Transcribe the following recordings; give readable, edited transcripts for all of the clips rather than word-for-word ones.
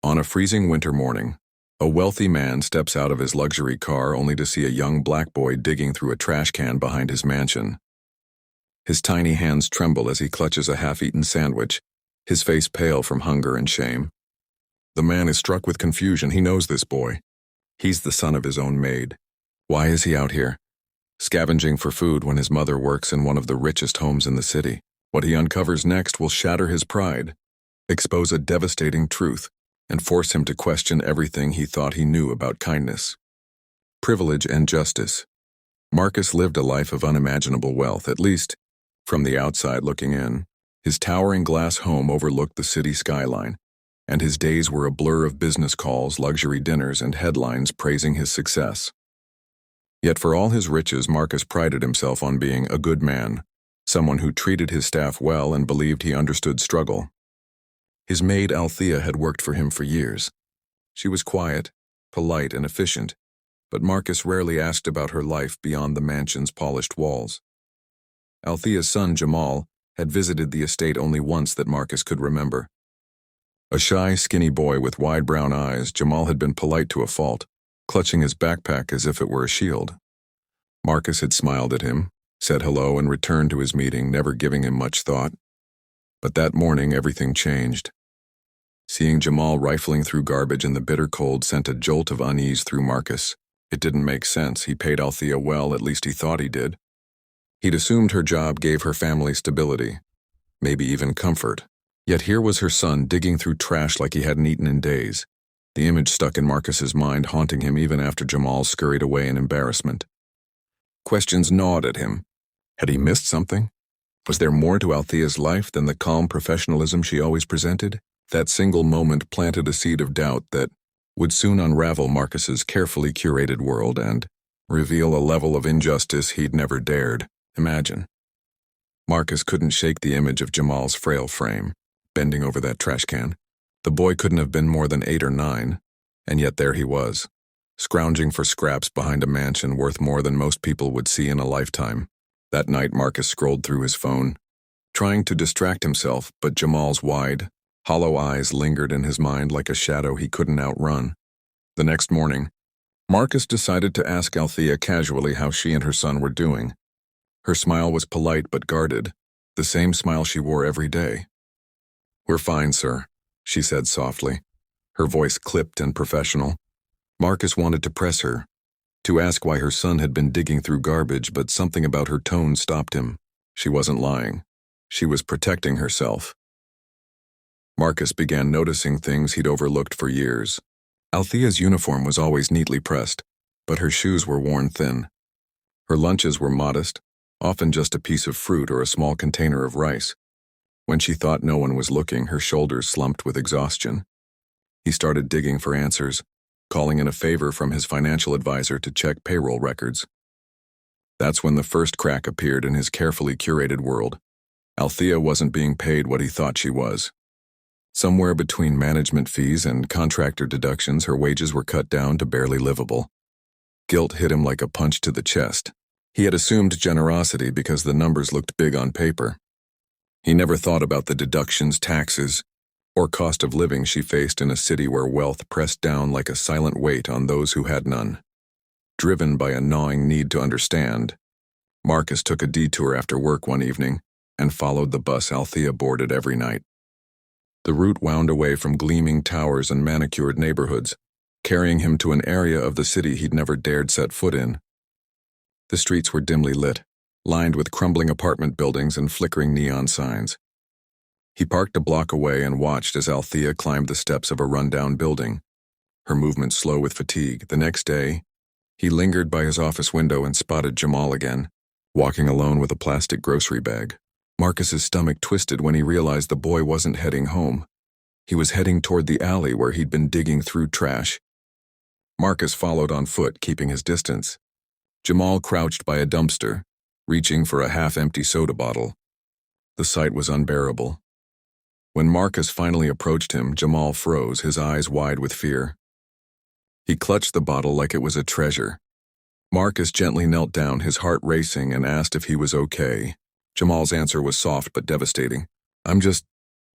On a freezing winter morning, a wealthy man steps out of his luxury car only to see a young black boy digging through a trash can behind his mansion. His tiny hands tremble as he clutches a half-eaten sandwich, his face pale from hunger and shame. The man is struck with confusion. He knows this boy. He's the son of his own maid. Why is he out here, scavenging for food when his mother works in one of the richest homes in the city? What he uncovers next will shatter his pride, expose a devastating truth, and force him to question everything he thought he knew about kindness, privilege, and justice. Marcus lived a life of unimaginable wealth, at least from the outside looking in. His towering glass home overlooked the city skyline, and his days were a blur of business calls, luxury dinners, and headlines praising his success. Yet for all his riches, Marcus prided himself on being a good man, someone who treated his staff well and believed he understood struggle. His maid Althea had worked for him for years. She was quiet, polite, and efficient, but Marcus rarely asked about her life beyond the mansion's polished walls. Althea's son Jamal had visited the estate only once that Marcus could remember. A shy, skinny boy with wide brown eyes, Jamal had been polite to a fault, clutching his backpack as if it were a shield. Marcus had smiled at him, said hello, and returned to his meeting, never giving him much thought. But that morning, everything changed. Seeing Jamal rifling through garbage in the bitter cold sent a jolt of unease through Marcus. It didn't make sense. He paid Althea well, at least he thought he did. He'd assumed her job gave her family stability, maybe even comfort. Yet here was her son digging through trash like he hadn't eaten in days. The image stuck in Marcus's mind, haunting him even after Jamal scurried away in embarrassment. Questions gnawed at him. Had he missed something? Was there more to Althea's life than the calm professionalism she always presented? That single moment planted a seed of doubt that would soon unravel Marcus's carefully curated world and reveal a level of injustice he'd never dared imagine. Marcus couldn't shake the image of Jamal's frail frame, bending over that trash can. The boy couldn't have been more than 8 or 9, and yet there he was, scrounging for scraps behind a mansion worth more than most people would see in a lifetime. That night, Marcus scrolled through his phone, trying to distract himself, but Jamal's wide, hollow eyes lingered in his mind like a shadow he couldn't outrun. The next morning, Marcus decided to ask Althea casually how she and her son were doing. Her smile was polite but guarded, the same smile she wore every day. "We're fine, sir," she said softly, her voice clipped and professional. Marcus wanted to press her, to ask why her son had been digging through garbage, but something about her tone stopped him. She wasn't lying. She was protecting herself. Marcus began noticing things he'd overlooked for years. Althea's uniform was always neatly pressed, but her shoes were worn thin. Her lunches were modest, often just a piece of fruit or a small container of rice. When she thought no one was looking, her shoulders slumped with exhaustion. He started digging for answers, calling in a favor from his financial advisor to check payroll records. That's when the first crack appeared in his carefully curated world. Althea wasn't being paid what he thought she was. Somewhere between management fees and contractor deductions, her wages were cut down to barely livable. Guilt hit him like a punch to the chest. He had assumed generosity because the numbers looked big on paper. He never thought about the deductions, taxes, or cost of living she faced in a city where wealth pressed down like a silent weight on those who had none. Driven by a gnawing need to understand, Marcus took a detour after work one evening and followed the bus Althea boarded every night. The route wound away from gleaming towers and manicured neighborhoods, carrying him to an area of the city he'd never dared set foot in. The streets were dimly lit, lined with crumbling apartment buildings and flickering neon signs. He parked a block away and watched as Althea climbed the steps of a rundown building, her movement slow with fatigue. The next day, he lingered by his office window and spotted Jamal again, walking alone with a plastic grocery bag. Marcus's stomach twisted when he realized the boy wasn't heading home. He was heading toward the alley where he'd been digging through trash. Marcus followed on foot, keeping his distance. Jamal crouched by a dumpster, reaching for a half-empty soda bottle. The sight was unbearable. When Marcus finally approached him, Jamal froze, his eyes wide with fear. He clutched the bottle like it was a treasure. Marcus gently knelt down, his heart racing, and asked if he was okay. Jamal's answer was soft but devastating. "I'm just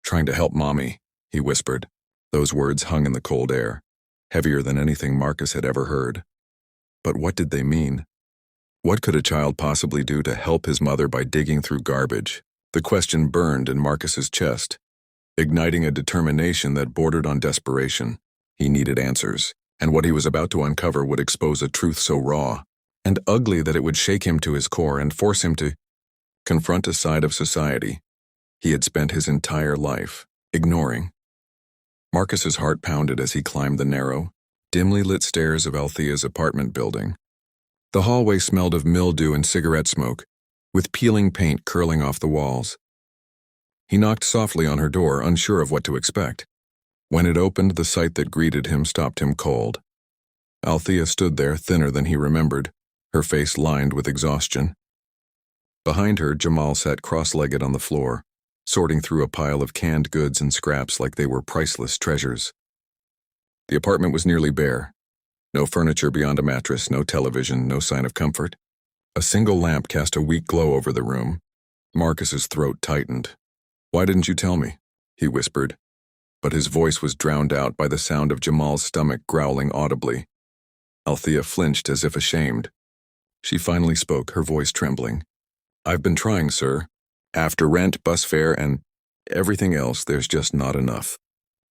trying to help Mommy," he whispered. Those words hung in the cold air, heavier than anything Marcus had ever heard. But what did they mean? What could a child possibly do to help his mother by digging through garbage? The question burned in Marcus's chest, igniting a determination that bordered on desperation. He needed answers, and what he was about to uncover would expose a truth so raw and ugly that it would shake him to his core and force him to confront a side of society he had spent his entire life ignoring. Marcus's heart pounded as he climbed the narrow, dimly lit stairs of Althea's apartment building. The hallway smelled of mildew and cigarette smoke, with peeling paint curling off the walls. He knocked softly on her door, unsure of what to expect. When it opened, the sight that greeted him stopped him cold. Althea stood there, thinner than he remembered, her face lined with exhaustion. Behind her, Jamal sat cross-legged on the floor, sorting through a pile of canned goods and scraps like they were priceless treasures. The apartment was nearly bare. No furniture beyond a mattress, no television, no sign of comfort. A single lamp cast a weak glow over the room. Marcus's throat tightened. "Why didn't you tell me?" he whispered, but his voice was drowned out by the sound of Jamal's stomach growling audibly. Althea flinched as if ashamed. She finally spoke, her voice trembling. "I've been trying, sir. After rent, bus fare, and everything else, there's just not enough.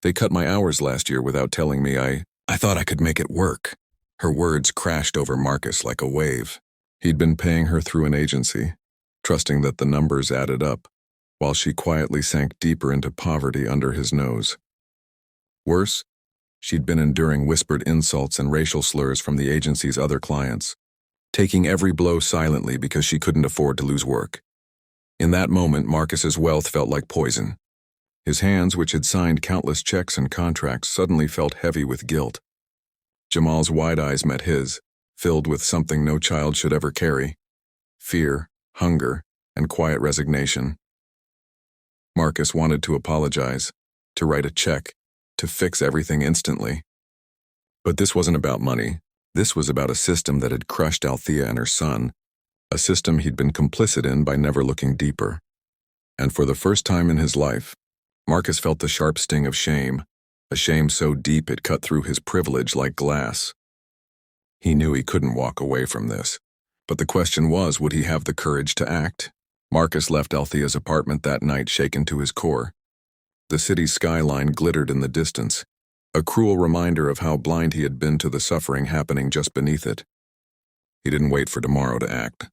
They cut my hours last year without telling me. I thought I could make it work." Her words crashed over Marcus like a wave. He'd been paying her through an agency, trusting that the numbers added up, while she quietly sank deeper into poverty under his nose. Worse, she'd been enduring whispered insults and racial slurs from the agency's other clients, taking every blow silently because she couldn't afford to lose work. In that moment, Marcus's wealth felt like poison. His hands, which had signed countless checks and contracts, suddenly felt heavy with guilt. Jamal's wide eyes met his, filled with something no child should ever carry: fear, hunger, and quiet resignation. Marcus wanted to apologize, to write a check, to fix everything instantly. But this wasn't about money. This was about a system that had crushed Althea and her son, a system he'd been complicit in by never looking deeper. And for the first time in his life, Marcus felt the sharp sting of shame, a shame so deep it cut through his privilege like glass. He knew he couldn't walk away from this, but the question was, would he have the courage to act? Marcus left Althea's apartment that night shaken to his core. The city's skyline glittered in the distance, a cruel reminder of how blind he had been to the suffering happening just beneath it. He didn't wait for tomorrow to act.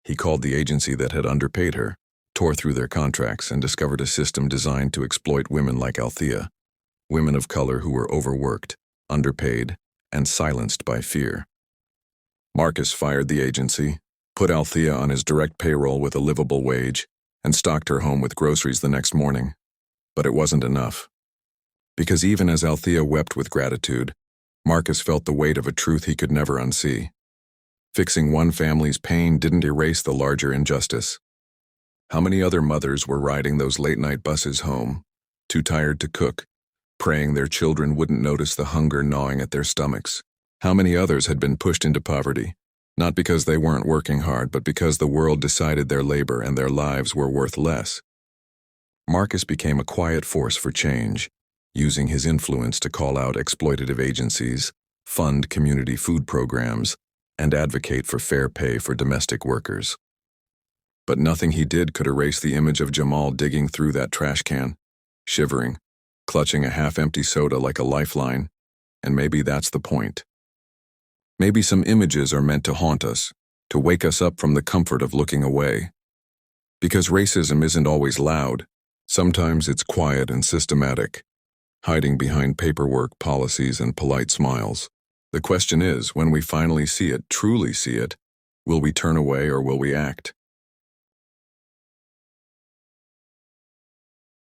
He called the agency that had underpaid her, tore through their contracts, and discovered a system designed to exploit women like Althea, women of color who were overworked, underpaid, and silenced by fear. Marcus fired the agency, put Althea on his direct payroll with a livable wage, and stocked her home with groceries the next morning. But it wasn't enough. Because even as Althea wept with gratitude, Marcus felt the weight of a truth he could never unsee. Fixing one family's pain didn't erase the larger injustice. How many other mothers were riding those late-night buses home, too tired to cook, praying their children wouldn't notice the hunger gnawing at their stomachs? How many others had been pushed into poverty, not because they weren't working hard, but because the world decided their labor and their lives were worth less? Marcus became a quiet force for change, using his influence to call out exploitative agencies, fund community food programs, and advocate for fair pay for domestic workers. But nothing he did could erase the image of Jamal digging through that trash can, shivering, clutching a half-empty soda like a lifeline, and maybe that's the point. Maybe some images are meant to haunt us, to wake us up from the comfort of looking away. Because racism isn't always loud. Sometimes it's quiet and systematic, hiding behind paperwork, policies, and polite smiles. The question is, when we finally see it, truly see it, will we turn away or will we act?